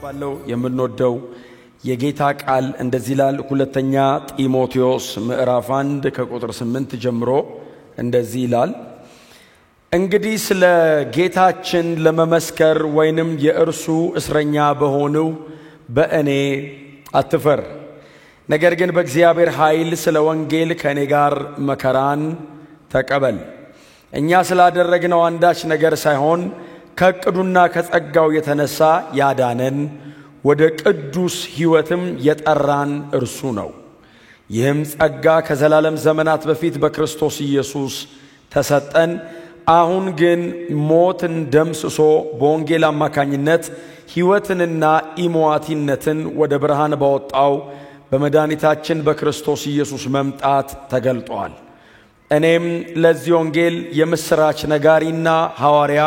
አስባለሁ የምንወደው የጌታ ቃል እንደዚህ ይላል ሁለተኛ ጢሞቴዎስ ምዕራፍ 1 ከቁጥር 8 ጀምሮ እንደዚህ ይላል እንግዲህ ስለ ጌታችን ለመመስከር ወይንም የእርሱ እስረኛ በሆነው በእኔ አትፈር ነገር ግን በእግዚአብሔር ኃይል ስለ ወንጌል ከኔ ጋር መከራን ተቀበል እኛ ስላደረግነው አንዳች ነገር ሳይሆን ከቅዱና ከጸጋው የተነሳ ያዳነን ወደ ቅዱስ ሕይወትም የጠራን እርሱ ነው ይህም ጸጋ ከዘላለም ዘመናት በፊት በክርስቶስ ኢየሱስ ተሰጠን አሁን ግን ሞትን ደምስሶ በወንጌል አማካኝነት ሕይወትንና ኢሞአቲነትን ወደ ብርሃን ባወጣው በመድኃኒታችን በክርስቶስ ኢየሱስ መምጣት ተገልጧል እኔም ለዚህ ወንጌል የምስራች ነጋሪና ሐዋርያ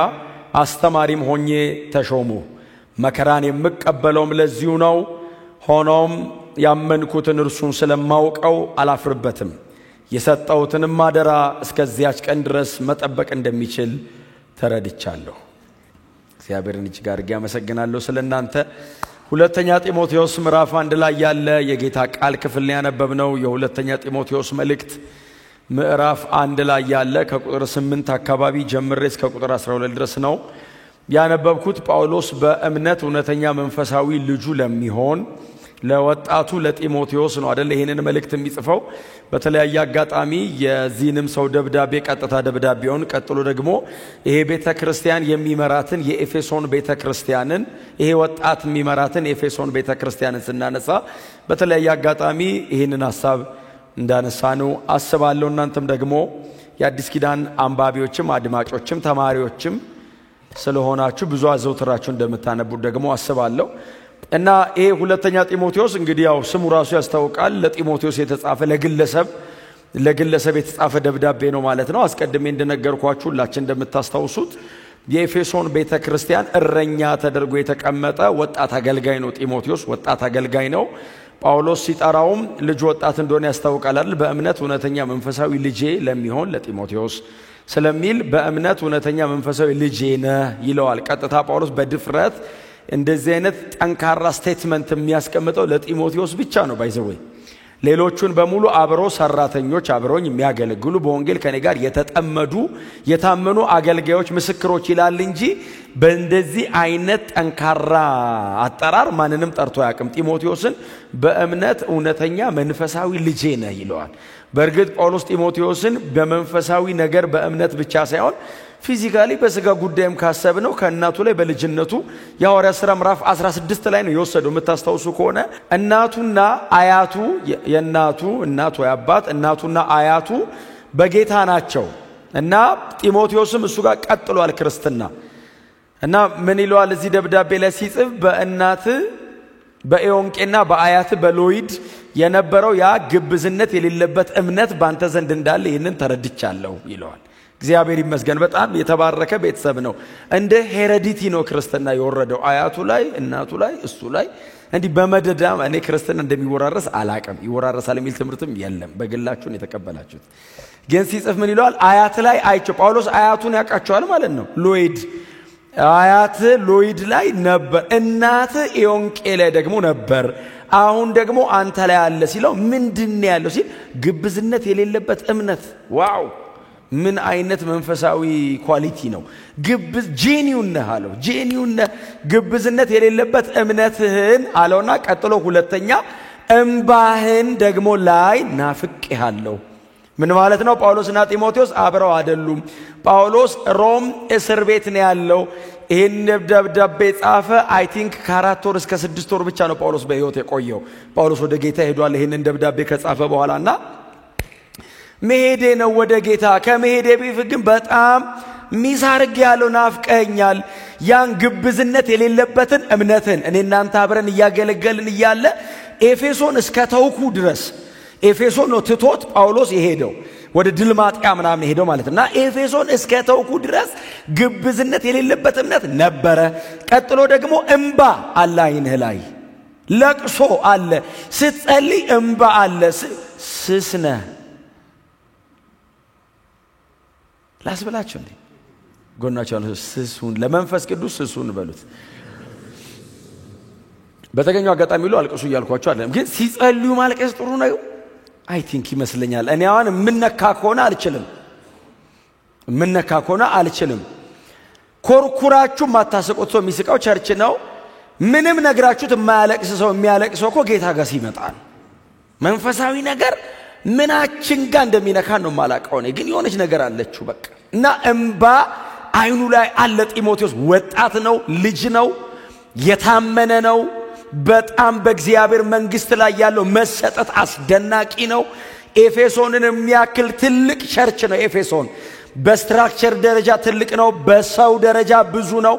አስተማሪም ሆኜ ተሾሙ መከራን የምቀበለውም ለዚሁ ነው ሆኖም ያመንኩትን እርሱን ስለማውቀው አላፍርበትም የሰጠሁትንም አደራ እስከዚያች ቀን ድረስ መጠበቅ እንደሚችል ተረድቻለሁ እግዚአብሔርን እጅግ አድርጌ አመሰግናለሁ ስለናንተ ሁለተኛ ጢሞቴዎስ ምዕራፍ 1 ላይ ያለ የጌታ ቃል ክፍል ያነበብነው የሁለተኛ ጢሞቴዎስ መልእክት ምዕራፍ 1 ላይ ያለ ከቁጥር 8 አካባቢ ጀምሬ እስከ ቁጥር 12 ድረስ ነው ያነበብኩት ጳውሎስ በእምነት እውነተኛ መንፈሳዊ ልጁ ለሚሆን ለወጣቱ ለጢሞቴዎስ ነው አይደል ይሄንን መልእክት የሚጽፈው በተለያየ አጋጣሚ የዚህንም ሰው ደብዳቤ ቀጥታ ደብዳቤውን ቀጥሎ ደግሞ ይሄ ቤተክርስቲያን የሚመራትን የኤፌሶን ቤተክርስቲያንን ይሄ ወጣት የሚመራትን የኤፌሶን ቤተክርስቲያንን ስናነሳ በተለያየ አጋጣሚ ይሄንን ሐሳብ እንዳነሳነው አስባለሁ እናንተም ደግሞ የአዲስ ኪዳን አንባቢዎችም አድማጮችም ተማሪዎችም ስለሆናችሁ ብዙ አዘውትራችሁ እንደምታነቡ ደግሞ አስባለሁ እና ይሄ ሁለተኛ ጢሞቴዎስ እንግዲህ ያው ስሙ ራሱ ያስታውቃል ለጢሞቴዎስ የተጻፈ ለግለሰብ የተጻፈ ደብዳቤ ነው ማለት ነው አስቀድሜ እንደነገርኳችሁ ሁላችን እንደምታስታውሱት የኤፌሶን ቤተክርስቲያን እረኛ ተደርጎ የተቀመጠ ወጣት አገልጋይ ነው ጢሞቴዎስ ወጣት አገልጋይ ነው ጳውሎስ ሲጠራውም ልጅ ወጣት እንደሆነ ያስታውቃል በእምነት እውነተኛ መንፈሳዊ ልጄ ለሚሆን ለጢሞቴዎስ ስለሚል በእምነት እውነተኛ መንፈሳዊ ልጄ ነህ ይለዋል ቀጥታ ጳውሎስ በድፍረት እንደዚህ አይነት ጠንካራ ስቴትመንት የሚያስቀምጠው ለጢሞቴዎስ ብቻ ነው ባይዘወይ ሌሎቹን በሙሉ አብሮ ሰራተኞች አብሮኝ የሚያገለግሉ በወንጌል ከኔ ጋር የተጠመዱ የታመኑ አገልጋዮች ምስክሮች ይላል እንጂ በእንደዚህ አይነት ጠንካራ አጠራር ማንንም ጠርቶ ያቅም ጢሞቴዎስን በእምነት እውነተኛ መንፈሳዊ ልጄ ነህ ይለዋል በእርግጥ ጳውሎስ ጢሞቴዎስን በመንፈሳዊ ነገር በእምነት ብቻ ሳይሆን ፊዚካሊ በስጋ ጉዳይም ካሰብነው ከእናቱ ላይ በልጅነቱ የሐዋርያት ሥራ ምዕራፍ 16 ላይ ነው የወሰደው የምታስታውሱ ከሆነ እናቱና አያቱ እናቱ ያባት እናቱና አያቱ በጌታ ናቸው እና ጢሞቴዎስም እሱ ጋር ቀጥሏል ክርስትና እና ምን ይለዋል እዚህ ደብዳቤ ላይ ሲጽፍ በእናት በኤዮንቄና በአያት በሎይድ የነበረው ያ ግብዝነት የሌለበት እምነት ባንተ ዘንድ እንዳለ ይሄንን ተረድቻለሁ ይለዋል እግዚአብሔር ይመስገን በጣም የተባረከ ቤተሰብ ነው እንደ ሄሬዲቲ ነው ክርስትና የወረደው አያቱ ላይ እናቱ ላይ እሱ ላይ እንዲ በመደዳ እኔ ክርስትና እንደሚወራረስ አላቀም ይወራረሳል የሚል ትምርትም የለም በግላችሁን የተቀበላችሁት ግን ሲጽፍ ምን ይለዋል አያት ላይ አይቸው ጳውሎስ አያቱን ያቃቸዋል ማለት ነው ሎይድ አያት ሎይድ ላይ ነበር እናት ኤዮንቄ ላይ ደግሞ ነበር አሁን ደግሞ አንተ ላይ አለ ሲለው ምንድነው ያለው ሲል ግብዝነት የሌለበት እምነት ዋው ምን አይነት መንፈሳዊ ኳሊቲ ነው ግብዝ ጄኒዩን ነህ አለው ጄኒዩን ግብዝነት የሌለበት እምነትህን አለውና ቀጥሎ ሁለተኛ እንባህን ደግሞ ላይ ናፍቄሃለሁ ምን ማለት ነው ጳውሎስና ጢሞቴዎስ አብረው አይደሉም ጳውሎስ ሮም እስር ቤት ነው ያለው ይሄን ደብዳቤ ጻፈ አይ ቲንክ ከ4 ወር እስከ 6 ወር ብቻ ነው ጳውሎስ በህይወት የቆየው ጳውሎስ ወደ ጌታ ሄዷል ይሄን ደብዳቤ ከጻፈ በኋላና መሄዴ ነው ወደ ጌታ ከመሄዴ በፊት ግን በጣም ሚሳርግ ያለው ናፍቀኛል ያን ግብዝነት የሌለበትን እምነትን እኔ እናንተ አብረን ያገለገልን ይያለ ኤፌሶን እስከ ተውኩ ድረስ ኤፌሶን ነው ትቶት ጳውሎስ ይሄደው ወደ ድልማጥያ ምናምን ሄደው ማለትና ኤፌሶን እስከ ተውኩ ድረስ ግብዝነት የሌለበት እምነት ነበረ ቀጥሎ ደግሞ እንባ አለ አይንህ ላይ ለቅሶ አለ ስትጸልይ እንባ አለ ስስነ ላስብላችሁ እንዴ ጎናቸው ስሱን ለመንፈስ ቅዱስ ስሱን በሉት በተገኘው አጋጣሚ ሁሉ አልቅሱ እያልኳቸው አይደለም፣ ግን ሲጸልዩ ማልቀስ ጥሩ ነው አይ ቲንክ ይመስለኛል። እኔ አሁን ምንነካ ከሆነ አልችልም። ኮርኩራችሁ ማታስቆት ሰው የሚስቀው ቸርች ነው። ምንም ነግራችሁት የማያለቅስ ሰው የሚያለቅሰው እኮ ጌታ ጋር ሲመጣ ነው። መንፈሳዊ ነገር ምናችን ጋር እንደሚነካ ነው ማላቀው ነው፣ ግን የሆነች ነገር አለችው በቃ። እና እንባ አይኑ ላይ አለ። ጢሞቴዎስ ወጣት ነው፣ ልጅ ነው፣ የታመነ ነው። በጣም በእግዚአብሔር መንግስት ላይ ያለው መሰጠት አስደናቂ ነው። ኤፌሶንን የሚያክል ትልቅ ቸርች ነው ኤፌሶን። በስትራክቸር ደረጃ ትልቅ ነው፣ በሰው ደረጃ ብዙ ነው።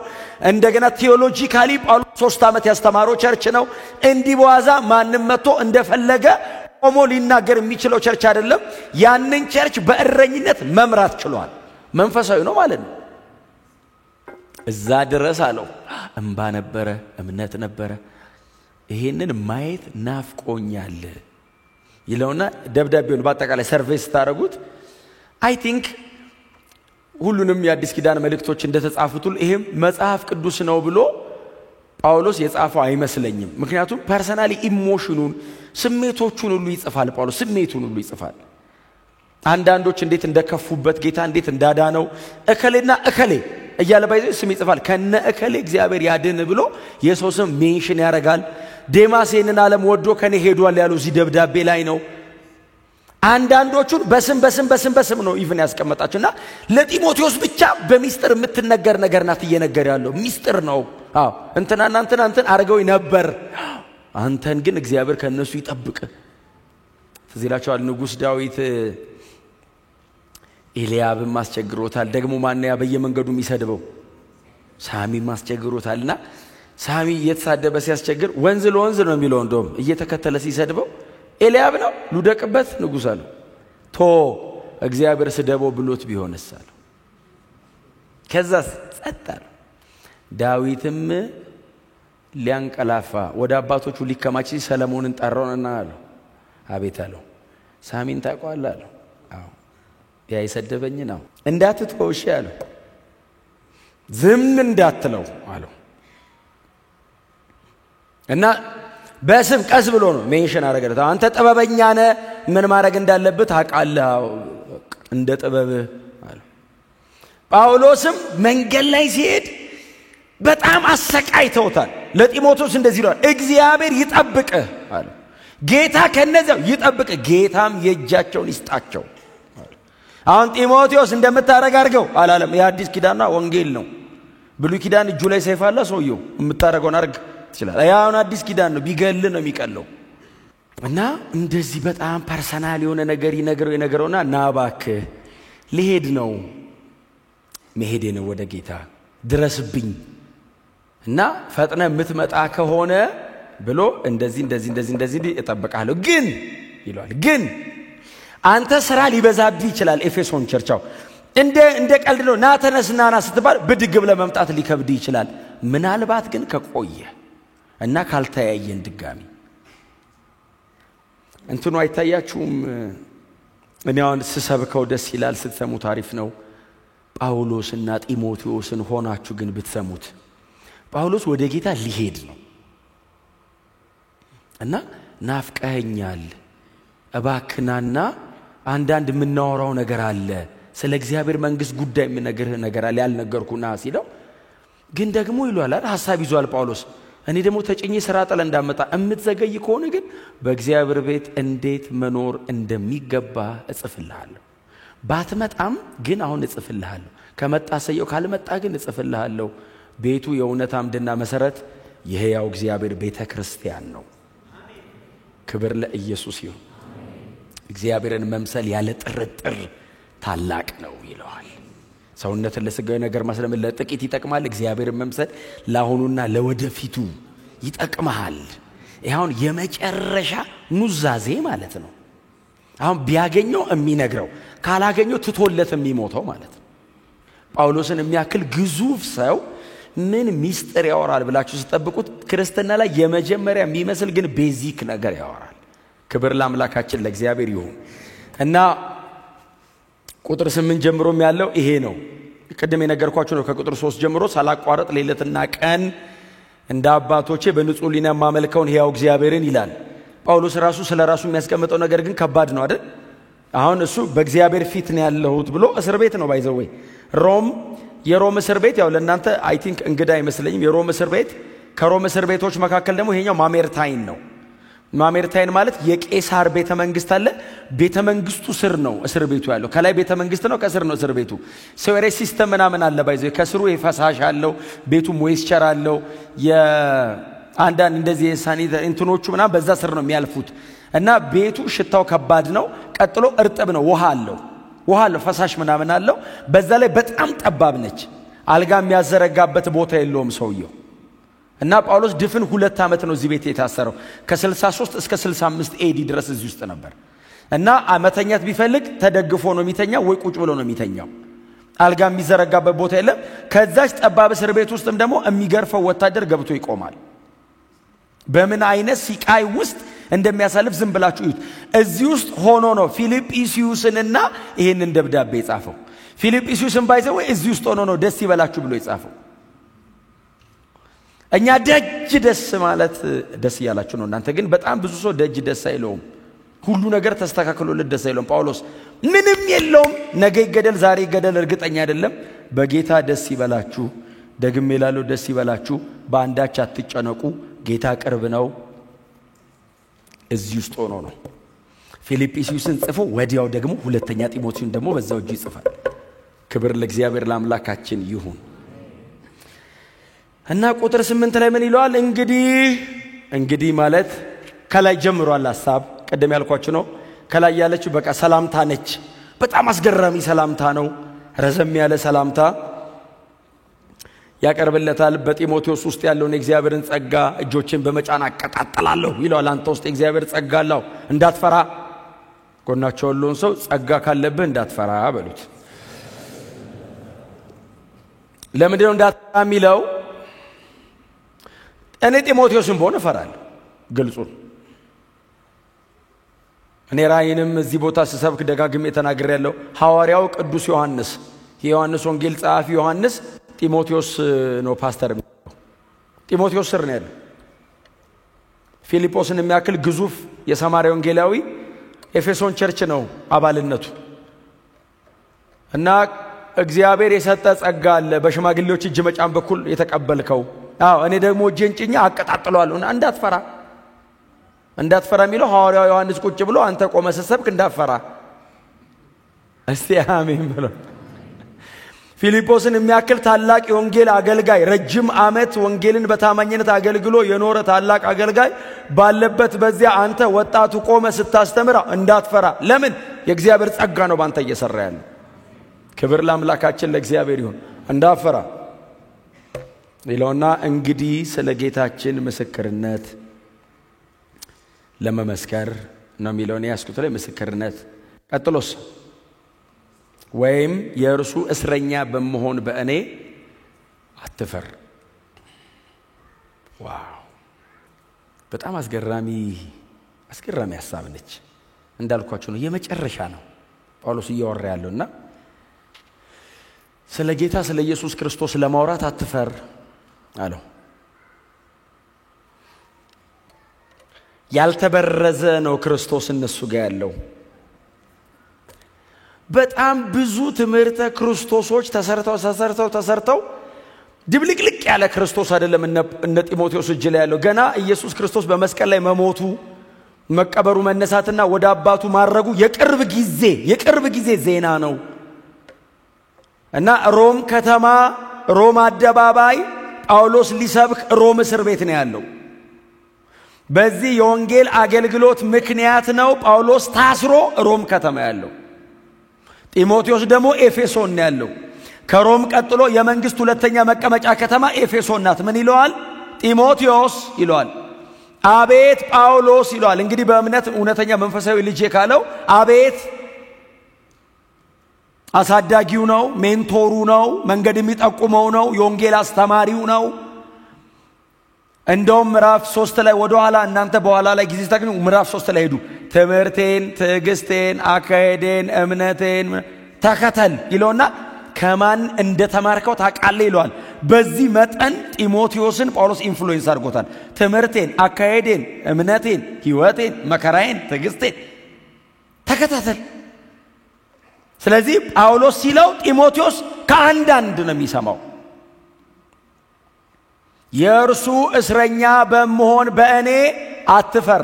እንደገና ቴዎሎጂካሊ ጳውሎስ 3 ዓመት ያስተማረው ቸርች ነው። እንዲህ በዋዛ ማንም መጥቶ እንደፈለገ ቆሞ ሊናገር የሚችለው ቸርች አይደለም። ያንን ቸርች በእረኝነት መምራት ችሏል። መንፈሳዊ ነው ማለት ነው። እዛ ድረስ አለው እንባ ነበረ፣ እምነት ነበረ። ይሄንን ማየት ናፍቆኛል ይለውና ደብዳቤውን በአጠቃላይ ሰርቬስ ታረጉት አይ ቲንክ ሁሉንም የአዲስ ኪዳን መልእክቶች እንደተጻፉት ይሄም መጽሐፍ ቅዱስ ነው ብሎ ጳውሎስ የጻፈው አይመስለኝም። ምክንያቱም ፐርሰናሊ ኢሞሽኑን ስሜቶቹን ሁሉ ይጽፋል ጳውሎስ፣ ስሜቱን ሁሉ ይጽፋል። አንዳንዶች እንዴት እንደከፉበት ጌታ እንዴት እንዳዳነው እከሌና እከሌ እያለ ባይዘው ስም ይጽፋል። ከነ እከሌ እግዚአብሔር ያድን ብሎ የሰው ስም ሜንሽን ያረጋል። ዴማሴንን ዓለም ወዶ ከኔ ሄዷል ያለው እዚህ ደብዳቤ ላይ ነው። አንዳንዶቹን በስም ነው ኢቭን ያስቀመጣቸውና ለጢሞቴዎስ ብቻ በሚስጥር የምትነገር ነገር ናት እየነገር ያለው ሚስጥር ነው። እንትና አርገው ነበር፣ አንተን ግን እግዚአብሔር ከነሱ ይጠብቅ። ትዝላችኋል ንጉስ ዳዊት ኤልያብም ማስቸግሮታል። ደግሞ ማን ያ በየመንገዱ የሚሰድበው ሳሚ ማስቸግሮታልና ሳሚ እየተሳደበ ሲያስቸግር ወንዝ ለወንዝ ነው የሚለው፣ እንደውም እየተከተለ ሲሰድበው ኤልያብ ነው ሉደቅበት ንጉስ አለው። ቶ እግዚአብሔር ስደበው ብሎት ቢሆንስ አለው። ከዛስ ጸጥ አለ። ዳዊትም ሊያንቀላፋ ወደ አባቶቹ ሊከማች ሰለሞንን ጠራውና አለው አቤት አለው። ሳሚን ታውቀዋለህ አለው። አዎ ያ የሰደበኝ ነው እንዳትተው እሺ አለው። ዝም እንዳትለው አለው። እና በስም ቀስ ብሎ ነው ሜንሽን አረጋለት። አንተ ጥበበኛ ነህ፣ ምን ማድረግ እንዳለበት ታውቃለህ፣ እንደ ጥበብህ አለው። ጳውሎስም መንገድ ላይ ሲሄድ በጣም አሰቃይተውታል። ለጢሞቴዎስ እንደዚህ ይላል፣ እግዚአብሔር ይጠብቅህ አለው። ጌታ ከነዚያው ይጠብቅህ፣ ጌታም የእጃቸውን ይስጣቸው አለው። አሁን ጢሞቴዎስ እንደምታረግ አድርገው አላለም። የአዲስ ኪዳንና ወንጌል ነው። ብሉይ ኪዳን እጁ ላይ ሰይፍ አለ፣ ሰውየው የምታረገውን አድርግ ይችላል። ያውን አዲስ ኪዳን ነው ቢገል ነው የሚቀለው። እና እንደዚህ በጣም ፐርሰናል የሆነ ነገር ይነገረውና ናባክህ ልሄድ ነው መሄዴ ነው ወደ ጌታ ድረስብኝ እና ፈጥነ የምትመጣ ከሆነ ብሎ እንደዚህ እጠብቃለሁ። ግን ይላል ግን አንተ ስራ ሊበዛብህ ይችላል። ኤፌሶን ቸርቻው እንደ ቀልድ ነው ና ተነስና ና ስትባል ብድግ ብለህ መምጣት ሊከብድ ይችላል። ምናልባት ግን ከቆየ እና ካልተያየን ድጋሚ እንትኑ አይታያችሁም? እኔ አሁን ስሰብከው ደስ ይላል፣ ስትሰሙት አሪፍ ነው። ጳውሎስና ጢሞቴዎስን ሆናችሁ ግን ብትሰሙት ጳውሎስ ወደ ጌታ ሊሄድ ነው እና ናፍቀኸኛል እባክናና አንዳንድ የምናወራው ነገር አለ፣ ስለ እግዚአብሔር መንግስት ጉዳይ የምነግርህ ነገር አለ ያልነገርኩና ሲለው ግን ደግሞ ይሏል ሐሳብ ይዟል ጳውሎስ። እኔ ደግሞ ተጨኝ ስራ ጠለ እንዳመጣ እምትዘገይ ከሆነ ግን በእግዚአብሔር ቤት እንዴት መኖር እንደሚገባ እጽፍልሃለሁ። ባትመጣም ግን አሁን እጽፍልሃለሁ። ከመጣ ሰየው፣ ካልመጣ ግን እጽፍልሃለሁ። ቤቱ የእውነት አምድና መሰረት የሕያው እግዚአብሔር ቤተ ክርስቲያን ነው። ክብር ለኢየሱስ ይሁን። እግዚአብሔርን መምሰል ያለ ጥርጥር ታላቅ ነው ይለዋል። ሰውነትን ለስጋዊ ነገር ማስለም ለጥቂት ይጠቅማል፣ እግዚአብሔርን መምሰል ለአሁኑና ለወደፊቱ ይጠቅማል። ይሄውን የመጨረሻ ኑዛዜ ማለት ነው። አሁን ቢያገኘው የሚነግረው ካላገኘው ትቶለት የሚሞተው ማለት ነው። ጳውሎስን የሚያክል ግዙፍ ሰው ምን ሚስጥር ያወራል ብላችሁ ሲጠብቁት ክርስትና ላይ የመጀመሪያ የሚመስል ግን ቤዚክ ነገር ያወራል። ክብር ለአምላካችን ለእግዚአብሔር ይሁን። እና ቁጥር 8 ጀምሮም ያለው ይሄ ነው። ቅድም የነገርኳችሁ ነው። ከቁጥር 3 ጀምሮ ሳላቋረጥ ሌሊትና ቀን እንደ አባቶቼ በንጹህ ሊና ማመልከውን ሕያው እግዚአብሔርን ይላል። ጳውሎስ ራሱ ስለራሱ የሚያስቀምጠው ነገር ግን ከባድ ነው አይደል? አሁን እሱ በእግዚአብሔር ፊት ነው ያለሁት ብሎ እስር ቤት ነው ባይዘው ወይ የሮም እስር ቤት ያው ለእናንተ አይ ቲንክ እንግዳ አይመስለኝም። የሮም እስር ቤት ከሮም እስር ቤቶች መካከል ደግሞ ይሄኛው ማሜርታይን ነው። ማሜርታይን ማለት የቄሳር ቤተ መንግስት አለ። ቤተ መንግስቱ ስር ነው እስር ቤቱ ያለው። ከላይ ቤተ መንግስት ነው፣ ከስር ነው እስር ቤቱ። ሴዌሬጅ ሲስተም ምናምን አለ ባይዘው ከስሩ የፈሳሽ አለው፣ ቤቱ ሞይስቸር አለው። የአንዳንድ እንደዚህ የሳኒት እንትኖቹ ምናምን በዛ ስር ነው የሚያልፉት እና ቤቱ ሽታው ከባድ ነው። ቀጥሎ እርጥብ ነው፣ ውሃ አለው፣ ፈሳሽ ምናምን አለው። በዛ ላይ በጣም ጠባብ ነች። አልጋ የሚያዘረጋበት ቦታ የለውም ሰውየው። እና ጳውሎስ ድፍን 2 ዓመት ነው እዚህ ቤት የታሰረው። ከ63 እስከ 65 ኤዲ ድረስ እዚህ ውስጥ ነበር። እና መተኛት ቢፈልግ ተደግፎ ነው የሚተኛው ወይ ቁጭ ብሎ ነው የሚተኛው። አልጋ የሚዘረጋበት ቦታ የለም። ከዛች ጠባብ እስር ቤት ውስጥም ደግሞ የሚገርፈው ወታደር ገብቶ ይቆማል። በምን አይነት ሲቃይ ውስጥ እንደሚያሳልፍ ዝም ብላችሁ እዩት። እዚህ ውስጥ ሆኖ ነው ፊልጵስዩስንና ይሄንን ደብዳቤ የጻፈው። ፊልጵስዩስን ባይዘው እዚህ ውስጥ ሆኖ ነው ደስ ይበላችሁ ብሎ የጻፈው። እኛ ደጅ ደስ ማለት ደስ ያላችሁ ነው እናንተ ግን በጣም ብዙ ሰው ደጅ ደስ አይለውም። ሁሉ ነገር ተስተካክሎለት ደስ አይለውም። ጳውሎስ ምንም የለውም፣ ነገ ይገደል ዛሬ ይገደል እርግጠኛ አይደለም። በጌታ ደስ ይበላችሁ፣ ደግሜ እላለሁ ደስ ይበላችሁ፣ በአንዳች አትጨነቁ፣ ጌታ ቅርብ ነው። እዚህ ውስጥ ሆኖ ነው ፊልጵስዩስን ጽፎ ወዲያው ደግሞ ሁለተኛ ጢሞቴዎስን ደግሞ በዛው እጁ ይጽፋል። ክብር ለእግዚአብሔር ለአምላካችን ይሁን። እና ቁጥር 8 ላይ ምን ይለዋል? እንግዲህ ማለት ከላይ ጀምሯል ሐሳብ ቀደም ያልኳችሁ ነው። ከላይ ያለችው በቃ ሰላምታ ነች። በጣም አስገራሚ ሰላምታ ነው። ረዘም ያለ ሰላምታ ያቀርብለታል። በጢሞቴዎስ ውስጥ ያለውን የእግዚአብሔርን ጸጋ እጆችን በመጫን አቀጣጥላለሁ ይለዋል። አንተ ውስጥ የእግዚአብሔር ጸጋ አለው እንዳትፈራ። ጎናቸው ያለውን ሰው ጸጋ ካለብህ እንዳትፈራ በሉት። ለምንድን ነው እንዳትፈራ የሚለው? እኔ ጢሞቴዎስን በሆነ እፈራለሁ። ግልጹን እኔ ራእይንም እዚህ ቦታ ስሰብክ ደጋግሜ ተናግሬያለሁ። ሐዋርያው ቅዱስ ዮሐንስ የዮሐንስ ወንጌል ጸሐፊ ዮሐንስ ጢሞቴዎስ ነው ፓስተር። ጢሞቴዎስ ስር ነው ያለው። ፊልጶስን የሚያክል ግዙፍ የሰማርያ ወንጌላዊ ኤፌሶን ቸርች ነው አባልነቱ። እና እግዚአብሔር የሰጠ ጸጋ አለ በሽማግሌዎች እጅ መጫን በኩል የተቀበልከው። እኔ ደግሞ እጄን ጭኜ አቀጣጥለዋለሁ። እና እንዳትፈራ የሚለው ሐዋርያው ዮሐንስ ቁጭ ብሎ አንተ ቆመህ ስትሰብክ እንዳትፈራ። እስቲ አሜን ብሎ ፊልጶስን የሚያክል ታላቅ የወንጌል አገልጋይ ረጅም ዓመት ወንጌልን በታማኝነት አገልግሎ የኖረ ታላቅ አገልጋይ ባለበት በዚያ አንተ ወጣቱ ቆመህ ስታስተምር እንዳትፈራ። ለምን? የእግዚአብሔር ጸጋ ነው ባንተ እየሰራ ያለው። ክብር ለአምላካችን ለእግዚአብሔር ይሁን። እንዳትፈራ ይለውና እንግዲህ ስለ ጌታችን ምስክርነት ለመመስከር ነው የሚለውን ያስኩት ላይ ምስክርነት። ቀጥሎስ ወይም የእርሱ እስረኛ በመሆን በእኔ አትፈር። ዋው! በጣም አስገራሚ ሐሳብ ነች። እንዳልኳችሁ ነው የመጨረሻ ነው ጳውሎስ እያወራ ያለውና ስለ ጌታ ስለ ኢየሱስ ክርስቶስ ለማውራት አትፈር አለው። ያልተበረዘ ነው ክርስቶስ እነሱ ጋር ያለው። በጣም ብዙ ትምህርተ ክርስቶሶች ተሰርተው ድብልቅልቅ ያለ ክርስቶስ አይደለም እነ ጢሞቴዎስ እጅ ላይ ያለው። ገና ኢየሱስ ክርስቶስ በመስቀል ላይ መሞቱ መቀበሩ መነሳትና ወደ አባቱ ማረጉ የቅርብ ጊዜ ዜና ነው። እና ሮም ከተማ ሮም አደባባይ ጳውሎስ ሊሰብክ ሮም እስር ቤት ነው ያለው። በዚህ የወንጌል አገልግሎት ምክንያት ነው ጳውሎስ ታስሮ ሮም ከተማ ያለው። ጢሞቴዎስ ደግሞ ኤፌሶን ነው ያለው። ከሮም ቀጥሎ የመንግስት ሁለተኛ መቀመጫ ከተማ ኤፌሶን ናት። ምን ይለዋል? ጢሞቴዎስ ይለዋል። አቤት ጳውሎስ ይለዋል። እንግዲህ በእምነት እውነተኛ መንፈሳዊ ልጅ ካለው አቤት አሳዳጊው ነው፣ ሜንቶሩ ነው፣ መንገድ የሚጠቁመው ነው፣ የወንጌል አስተማሪው ነው። እንደውም ምዕራፍ 3 ላይ ወደ ኋላ እናንተ በኋላ ላይ ጊዜ ታገኙ ምዕራፍ 3 ላይ ሄዱ። ትምህርቴን፣ ትዕግስቴን፣ አካሄዴን፣ እምነቴን ተከተል ይለውና ከማን እንደተማርከው ታውቃለህ ይለዋል። በዚህ መጠን ጢሞቴዎስን ጳውሎስ ኢንፍሉዌንስ አድርጎታል። ትምህርቴን፣ አካሄዴን፣ እምነቴን፣ ሕይወቴን፣ መከራዬን፣ ትዕግስቴን ተከታተል። ስለዚህ ጳውሎስ ሲለው ጢሞቴዎስ ከአንዳንድ ነው የሚሰማው። የእርሱ እስረኛ በመሆን በእኔ አትፈር፣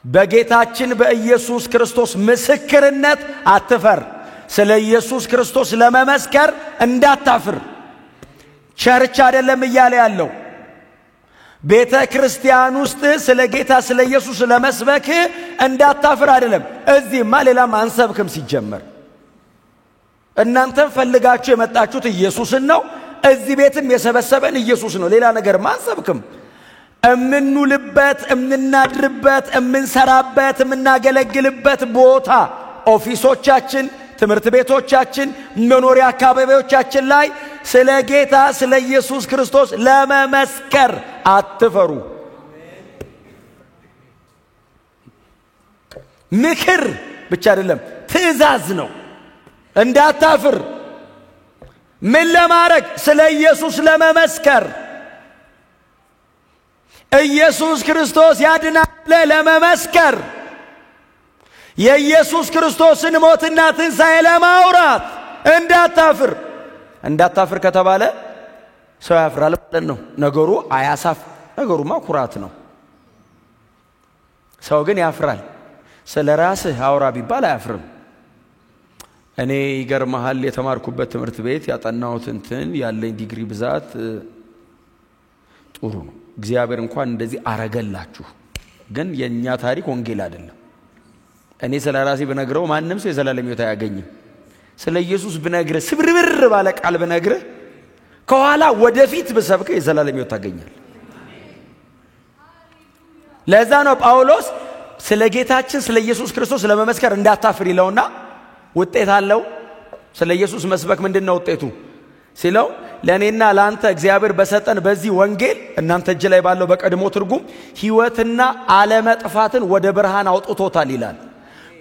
በጌታችን በኢየሱስ ክርስቶስ ምስክርነት አትፈር፣ ስለ ኢየሱስ ክርስቶስ ለመመስከር እንዳታፍር። ቸርች አይደለም እያለ ያለው ቤተ ክርስቲያን ውስጥ ስለ ጌታ ስለ ኢየሱስ ለመስበክ እንዳታፍር አይደለም። እዚህማ ሌላም አንሰብክም። ሲጀመር እናንተም ፈልጋችሁ የመጣችሁት ኢየሱስን ነው። እዚህ ቤትም የሰበሰበን ኢየሱስ ነው። ሌላ ነገር ማንሰብክም። እምንውልበት፣ እምናድርበት፣ እምንሰራበት፣ እምናገለግልበት ቦታ ኦፊሶቻችን፣ ትምህርት ቤቶቻችን፣ መኖሪያ አካባቢዎቻችን ላይ ስለ ጌታ ስለ ኢየሱስ ክርስቶስ ለመመስከር አትፈሩ። ምክር ብቻ አይደለም፣ ትእዛዝ ነው። እንዳታፍር። ምን ለማድረግ? ስለ ኢየሱስ ለመመስከር። ኢየሱስ ክርስቶስ ያድናል ለመመስከር። የኢየሱስ ክርስቶስን ሞትና ትንሣኤ ለማውራት እንዳታፍር። እንዳታፍር ከተባለ ሰው ያፍራል ማለት ነው። ነገሩ አያሳፍ፣ ነገሩማ ኩራት ነው። ሰው ግን ያፍራል። ስለ ራስህ አውራ ቢባል አያፍርም። እኔ ይገርምሃል የተማርኩበት ትምህርት ቤት ያጠናሁት እንትን ያለኝ ዲግሪ ብዛት ጥሩ ነው። እግዚአብሔር እንኳን እንደዚህ አረገላችሁ። ግን የኛ ታሪክ ወንጌል አይደለም። እኔ ስለ ራሴ ብነግረው ማንንም ሰው የዘላለም ሕይወት አያገኝም። ስለ ኢየሱስ ብነግርህ ስብርብር ባለ ቃል ብነግርህ ከኋላ ወደፊት ብሰብክ የዘላለም ሕይወት ታገኛል። ለዛ ነው ጳውሎስ ስለ ጌታችን ስለ ኢየሱስ ክርስቶስ ለመመስከር እንዳታፍር ይለውና ውጤት አለው። ስለ ኢየሱስ መስበክ ምንድነው ውጤቱ ሲለው ለኔና ላንተ እግዚአብሔር በሰጠን በዚህ ወንጌል እናንተ እጅ ላይ ባለው በቀድሞ ትርጉም ሕይወትና ዓለመጥፋትን ወደ ብርሃን አውጥቶታል ይላል።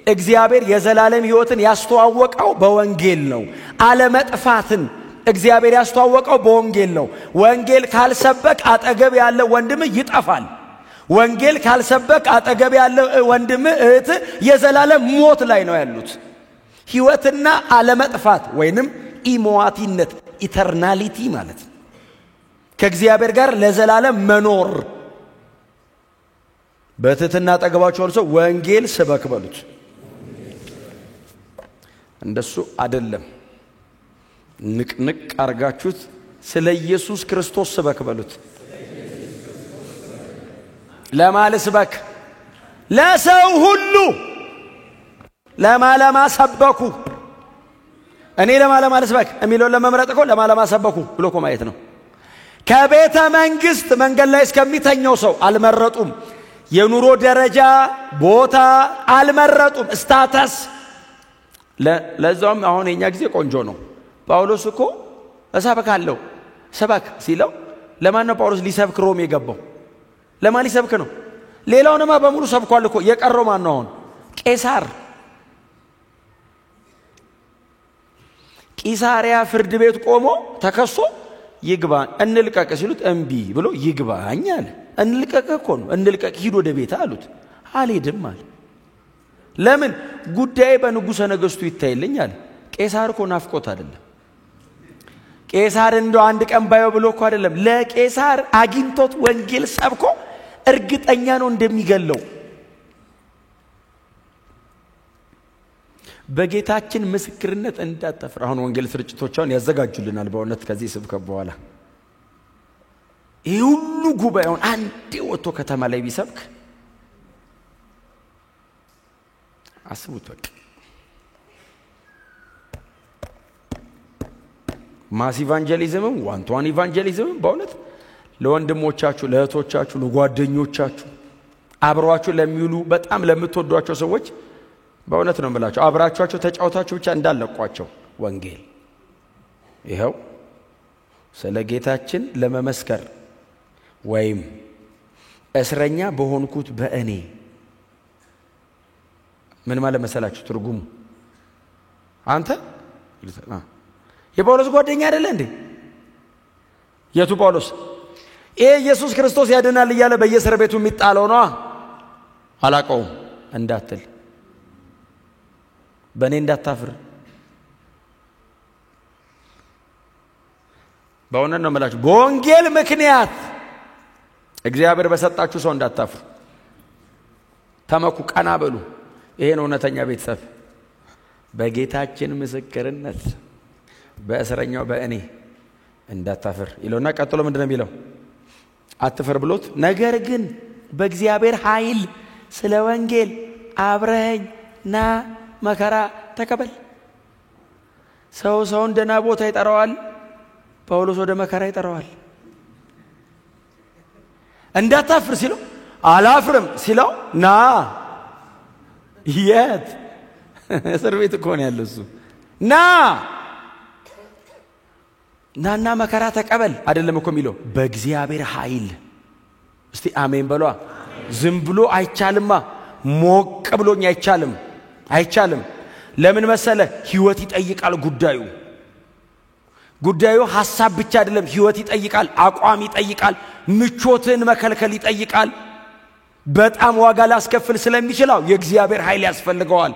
እግዚአብሔር የዘላለም ሕይወትን ያስተዋወቀው በወንጌል ነው። ዓለመጥፋትን እግዚአብሔር ያስተዋወቀው በወንጌል ነው። ወንጌል ካልሰበክ አጠገብ ያለ ወንድም ይጠፋል። ወንጌል ካልሰበክ አጠገብ ያለ ወንድም እህት የዘላለም ሞት ላይ ነው ያሉት። ሕይወትና ዓለመጥፋት ወይንም ኢሞዋቲነት ኢተርናሊቲ ማለት ከእግዚአብሔር ጋር ለዘላለም መኖር። በትህትና አጠገባቸው ሰው ወንጌል ስበክ በሉት። እንደሱ አይደለም። ንቅንቅ አርጋችሁት ስለ ኢየሱስ ክርስቶስ ስበክ በሉት። ለማለ ስበክ ለሰው ሁሉ ለማለማ ሰበኩ። እኔ ለማለማ ልስበክ የሚለው ለመምረጥ እኮ ለማለማ ሰበኩ ብሎ እኮ ማየት ነው። ከቤተ መንግስት መንገድ ላይ እስከሚተኛው ሰው አልመረጡም። የኑሮ ደረጃ ቦታ አልመረጡም። ስታተስ ለዛውም አሁን የኛ ጊዜ ቆንጆ ነው። ጳውሎስ እኮ እሰብካለሁ ሰበክ ሲለው ለማን ነው ጳውሎስ ሊሰብክ ሮም የገባው? ለማን ሊሰብክ ነው? ሌላውንማ በሙሉ ሰብኳል እኮ። የቀረው ማን ነው አሁን? ቄሳር። ቂሳሪያ ፍርድ ቤት ቆሞ ተከሶ ይግባኝ እንልቀቅ ሲሉት እምቢ ብሎ ይግባኝ አለ። እንልቀቅ እኮ ነው፣ እንልቀቅ ሂድ ወደ ቤት አሉት። አልሄድም አለ። ለምን? ጉዳይ በንጉሠ ነገሥቱ ይታይልኝ አለ። ቄሳር እኮ ናፍቆት አይደለም። ቄሳር እንደው አንድ ቀን ባየው ብሎ እኮ አይደለም። ለቄሳር አግኝቶት ወንጌል ሰብኮ እርግጠኛ ነው እንደሚገለው። በጌታችን ምስክርነት እንዳታፍር። አሁን ወንጌል ስርጭቶቻውን ያዘጋጁልናል በእውነት ከዚህ ስብከት በኋላ። ይህ ሁሉ ጉባኤውን አንዴ ወጥቶ ከተማ ላይ ቢሰብክ አስቡት። በቃ ማስ ኢቫንጀሊዝምም ዋንቷን ኢቫንጀሊዝምም በእውነት ለወንድሞቻችሁ፣ ለእህቶቻችሁ፣ ለጓደኞቻችሁ አብሯችሁ ለሚውሉ በጣም ለምትወዷቸው ሰዎች በእውነት ነው የምላችሁ አብራችኋቸው ተጫውታችሁ ብቻ እንዳለቋቸው ወንጌል ይሄው ስለ ጌታችን ለመመስከር ወይም እስረኛ በሆንኩት በእኔ ምን ማለት መሰላችሁ ትርጉሙ? አንተ የጳውሎስ ጓደኛ አይደለ እንዴ? የቱ ጳውሎስ? ኢየሱስ ክርስቶስ ያድናል እያለ በየእስር ቤቱ የሚጣለው ነው። አላቀውም እንዳትል፣ በእኔ እንዳታፍር። በእውነት ነው የምላችሁ፣ በወንጌል ምክንያት እግዚአብሔር በሰጣችሁ ሰው እንዳታፍሩ። ተመኩ፣ ቀና በሉ። ይሄን እውነተኛ ቤተሰብ በጌታችን ምስክርነት በእስረኛው በእኔ እንዳታፍር ይለውና ቀጥሎ ምንድነው የሚለው? አትፈር ብሎት፣ ነገር ግን በእግዚአብሔር ኃይል ስለ ወንጌል አብረኸኝና መከራ ተቀበል። ሰውን ደህና ቦታ ይጠራዋል፣ ጳውሎስ ወደ መከራ ይጠራዋል። እንዳታፍር ሲለው አላፍርም ሲለው ና የት እስር ቤት እኮ ነው ያለው እሱ። ናና መከራ ተቀበል አይደለም እኮ የሚለው፣ በእግዚአብሔር ኃይል። እስቲ አሜን በሏ። ዝም ብሎ አይቻልማ፣ ሞቅ ብሎኝ አይቻልም። ለምን መሰለ? ህይወት ይጠይቃል ጉዳዩ ሐሳብ ብቻ አይደለም። ህይወት ይጠይቃል፣ አቋም ይጠይቃል፣ ምቾትን መከልከል ይጠይቃል። በጣም ዋጋ ላስከፍል ስለሚችላው የእግዚአብሔር ኃይል ያስፈልገዋል።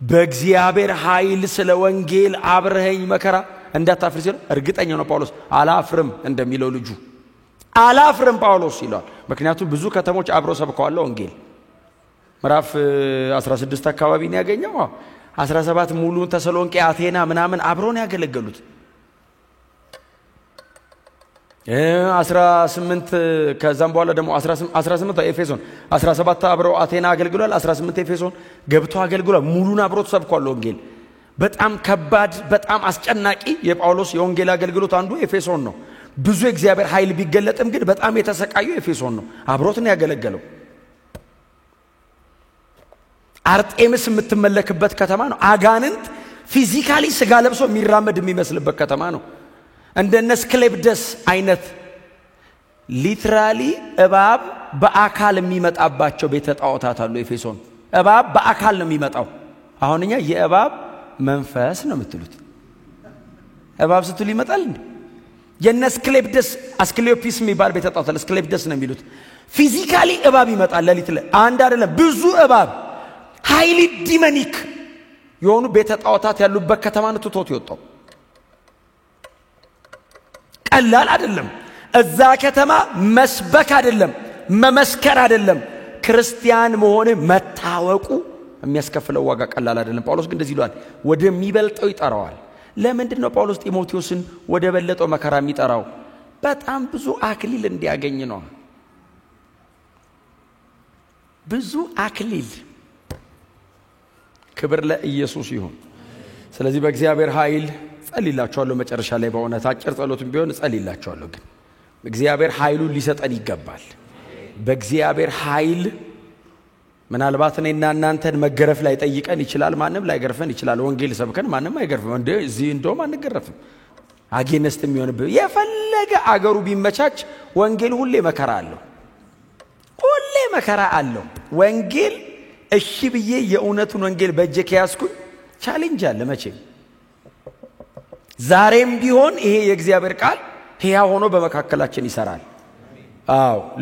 በእግዚአብሔር ኃይል ስለ ወንጌል አብረኸኝ መከራ እንዳታፍር ሲለው እርግጠኛ ነው ጳውሎስ። አላፍርም እንደሚለው ልጁ አላፍርም ጳውሎስ ይላል። ምክንያቱም ብዙ ከተሞች አብረው ሰብከዋል ወንጌል። ምዕራፍ 16 አካባቢ ነው ያገኘው። 17 ሙሉ ተሰሎንቄ፣ አቴና ምናምን አብረው ነው ያገለገሉት። 18 ከዛም በኋላ ደግሞ 18 ኤፌሶን፣ 17 አብረው አቴና አገልግሏል፣ 18 ኤፌሶን ገብቶ አገልግሏል። ሙሉን አብረው ተሰብኳል ወንጌል። በጣም ከባድ በጣም አስጨናቂ የጳውሎስ የወንጌል አገልግሎት አንዱ ኤፌሶን ነው። ብዙ እግዚአብሔር ኃይል ቢገለጥም ግን በጣም የተሰቃየው ኤፌሶን ነው። አብሮት ነው ያገለገለው። አርጤምስ የምትመለክበት ከተማ ነው። አጋንንት ፊዚካሊ ስጋ ለብሶ የሚራመድ የሚመስልበት ከተማ ነው። እንደነ ስክሌፕደስ አይነት ሊትራሊ እባብ በአካል የሚመጣባቸው ቤተ ጣዖታት አሉ ኤፌሶን። እባብ በአካል ነው የሚመጣው። አሁንኛ የእባብ መንፈስ ነው የምትሉት። እባብ ስትሉ ይመጣል እንዴ? የነ ስክሌፕደስ አስክሌዮፒስ የሚባል ቤተ ጣዖት ስክሌፕደስ ነው የሚሉት። ፊዚካሊ እባብ ይመጣል ለሊት ላይ። አንድ አይደለም ብዙ እባብ ሃይሊ ዲሞኒክ የሆኑ ቤተ ጣዖታት ያሉበት ከተማ ነው ትቶት ይወጣው። ቀላል አይደለም። እዛ ከተማ መስበክ አይደለም መመስከር አይደለም፣ ክርስቲያን መሆን መታወቁ የሚያስከፍለው ዋጋ ቀላል አይደለም። ጳውሎስ ግን እንደዚህ ይላል፣ ወደሚበልጠው ይጠራዋል። ለምንድን ነው ጳውሎስ ጢሞቴዎስን ወደ በለጠው መከራ የሚጠራው? በጣም ብዙ አክሊል እንዲያገኝ ነው። ብዙ አክሊል። ክብር ለኢየሱስ ይሁን። ስለዚህ በእግዚአብሔር ኃይል ጸልይላችኋለሁ። መጨረሻ ላይ በእውነት አጭር ጸሎትም ቢሆን ጸልይላችኋለሁ። ግን እግዚአብሔር ኃይሉን ሊሰጠን ይገባል። በእግዚአብሔር ኃይል ምናልባት እኔና እናንተን መገረፍ ላይ ጠይቀን ይችላል። ማንም ላይ ገርፈን ይችላል። ወንጌል ሰብከን ማንም አይገርፍም። እዚህ እንደውም አንገረፍም። አጌነስት የሚሆንብህ የፈለገ አገሩ ቢመቻች ወንጌል ሁሌ መከራ አለው። ወንጌል እሺ ብዬ የእውነቱን ወንጌል በእጄ ከያዝኩኝ ቻሌንጅ አለ መቼም። ዛሬም ቢሆን ይሄ የእግዚአብሔር ቃል ሕያው ሆኖ በመካከላችን ይሰራል።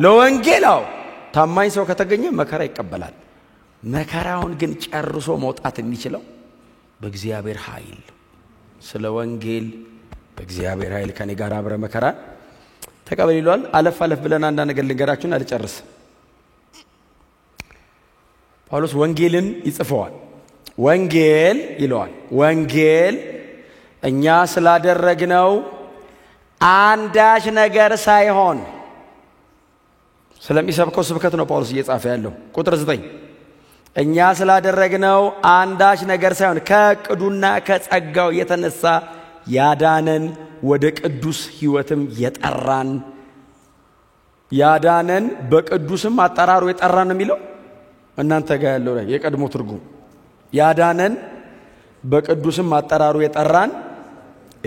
ለወንጌል ታማኝ ሰው ከተገኘ መከራ ይቀበላል። መከራውን ግን ጨርሶ መውጣት የሚችለው በእግዚአብሔር ኃይል። ስለ ወንጌል በእግዚአብሔር ኃይል ከኔ ጋር አብረ መከራ ተቀበል ይሏል። አለፍ ብለን አንድ ነገር ልንገራችሁን አልጨርስ። ጳውሎስ ወንጌልን ይጽፈዋል። ወንጌል ይለዋል። ወንጌል እኛ ስላደረግነው አንዳች ነገር ሳይሆን ስለሚሰብከው ስብከት ነው ጳውሎስ እየጻፈ ያለው። ቁጥር 9 እኛ ስላደረግነው አንዳች ነገር ሳይሆን ከቅዱና ከጸጋው የተነሳ ያዳነን ወደ ቅዱስ ሕይወትም የጠራን። ያዳነን በቅዱስም አጠራሩ የጠራን የሚለው እናንተ ጋር ያለው ላይ የቀድሞ ትርጉም ያዳነን በቅዱስም አጠራሩ የጠራን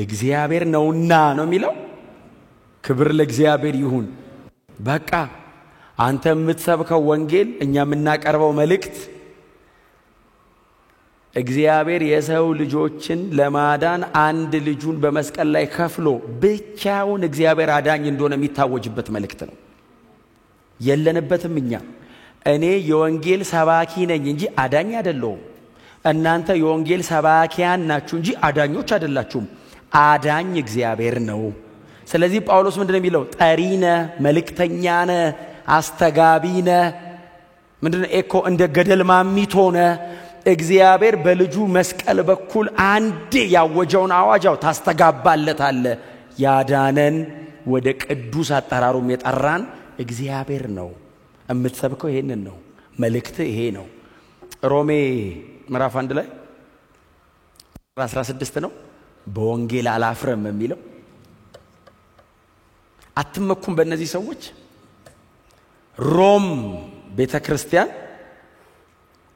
እግዚአብሔር ነውና ነው የሚለው። ክብር ለእግዚአብሔር ይሁን። በቃ አንተ የምትሰብከው ወንጌል እኛ የምናቀርበው መልእክት እግዚአብሔር የሰው ልጆችን ለማዳን አንድ ልጁን በመስቀል ላይ ከፍሎ ብቻውን እግዚአብሔር አዳኝ እንደሆነ የሚታወጅበት መልእክት ነው። የለንበትም እኛ። እኔ የወንጌል ሰባኪ ነኝ እንጂ አዳኝ አይደለሁም። እናንተ የወንጌል ሰባኪያን ናችሁ እንጂ አዳኞች አይደላችሁም። አዳኝ እግዚአብሔር ነው። ስለዚህ ጳውሎስ ምንድነው የሚለው? ጠሪነ፣ መልእክተኛነ፣ አስተጋቢነ፣ ምንድነው ኤኮ እንደ ገደል ማሚቶነ እግዚአብሔር በልጁ መስቀል በኩል አንዴ ያወጀውን አዋጃው ታስተጋባለታለ። ያዳነን ወደ ቅዱስ አጠራሩም የጠራን እግዚአብሔር ነው። እምትሰብከው ይሄንን ነው። መልእክት ይሄ ነው። ሮሜ ምዕራፍ 1 ላይ 16 ነው በወንጌል አላፍረም የሚለው። አትመኩም በእነዚህ ሰዎች። ሮም ቤተክርስቲያን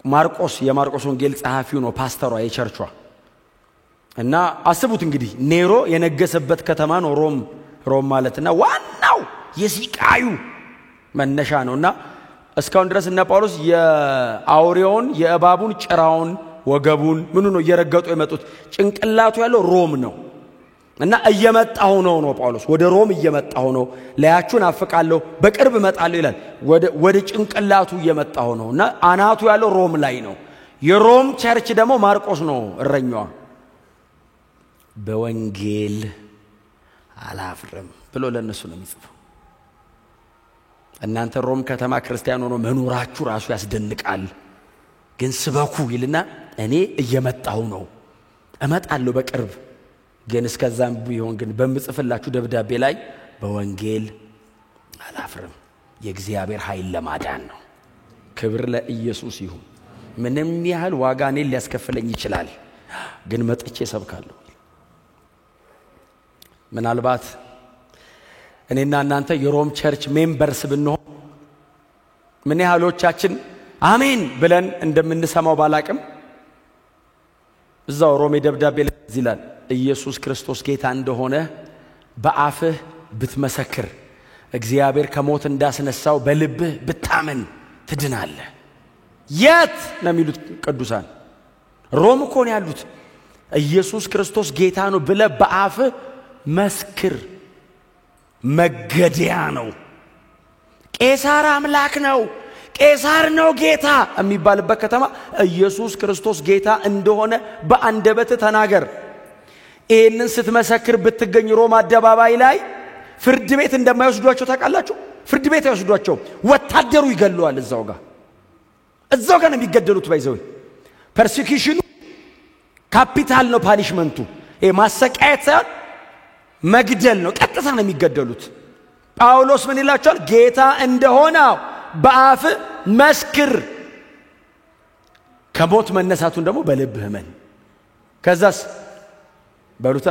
ማርቆስ የማርቆስ ወንጌል ጸሐፊው ነው፣ ፓስተሯ የቸርቿ። እና አስቡት እንግዲህ ኔሮ የነገሰበት ከተማ ነው ሮም ማለትና ዋናው የሲቃዩ መነሻ ነውና እስካሁን ድረስ እነ ጳውሎስ የአውሬውን የእባቡን ጭራውን ወገቡን ምኑ ነው እየረገጡ የመጡት። ጭንቅላቱ ያለው ሮም ነው እና እየመጣሁ ነው ጳውሎስ ወደ ሮም እየመጣሁ ነው፣ ለያችሁን አፍቃለሁ፣ በቅርብ እመጣለሁ ይላል። ወደ ጭንቅላቱ እየመጣሁ ነው እና አናቱ ያለው ሮም ላይ ነው። የሮም ቸርች ደግሞ ማርቆስ ነው እረኛዋ። በወንጌል አላፍርም ብሎ ለነሱ ነው የሚጽፈው። እናንተ ሮም ከተማ ክርስቲያን ሆኖ መኖራችሁ ራሱ ያስደንቃል፣ ግን ስበኩ ይልና እኔ እየመጣሁ ነው፣ እመጣለሁ በቅርብ። ግን እስከዛም ቢሆን ግን በመጽፈላችሁ ደብዳቤ ላይ በወንጌል አላፍርም። የእግዚአብሔር ኃይል ለማዳን ነው። ክብር ለኢየሱስ ይሁን። ምንም ያህል ዋጋ እኔን ሊያስከፍለኝ ይችላል፣ ግን መጥቼ ሰብካለሁ። ምናልባት እኔና እናንተ የሮም ቸርች ሜምበርስ ብንሆን ምን ያህሎቻችን አሜን ብለን እንደምንሰማው ባላቅም እዛው ሮሜ ደብዳቤ ላይ ይላል ኢየሱስ ክርስቶስ ጌታ እንደሆነ በአፍህ ብትመሰክር እግዚአብሔር ከሞት እንዳስነሳው በልብህ ብታመን ትድናለህ። የት ነው የሚሉት ቅዱሳን? ሮም እኮ ነው ያሉት። ኢየሱስ ክርስቶስ ጌታ ነው ብለህ በአፍህ መስክር። መገደያ ነው። ቄሳር አምላክ ነው፣ ቄሳር ነው ጌታ የሚባልበት ከተማ ኢየሱስ ክርስቶስ ጌታ እንደሆነ በአንደበት ተናገር። ይህንን ስትመሰክር ብትገኝ ሮም አደባባይ ላይ ፍርድ ቤት እንደማይወስዷቸው ታውቃላችሁ? ፍርድ ቤት አይወስዷቸው፣ ወታደሩ ይገለዋል። እዛው ጋር ነው የሚገደሉት። ባይዘው ፐርሲኪዩሽኑ ካፒታል ነው። ፓኒሽመንቱ ማሰቃየት ሳይሆን መግደል ነው። ቀጥታ ነው የሚገደሉት። ጳውሎስ ምን ይላቸዋል? ጌታ እንደሆነ በአፍ መስክር፣ ከሞት መነሳቱን ደግሞ በልብህ እመን። ከዛስ በሉታ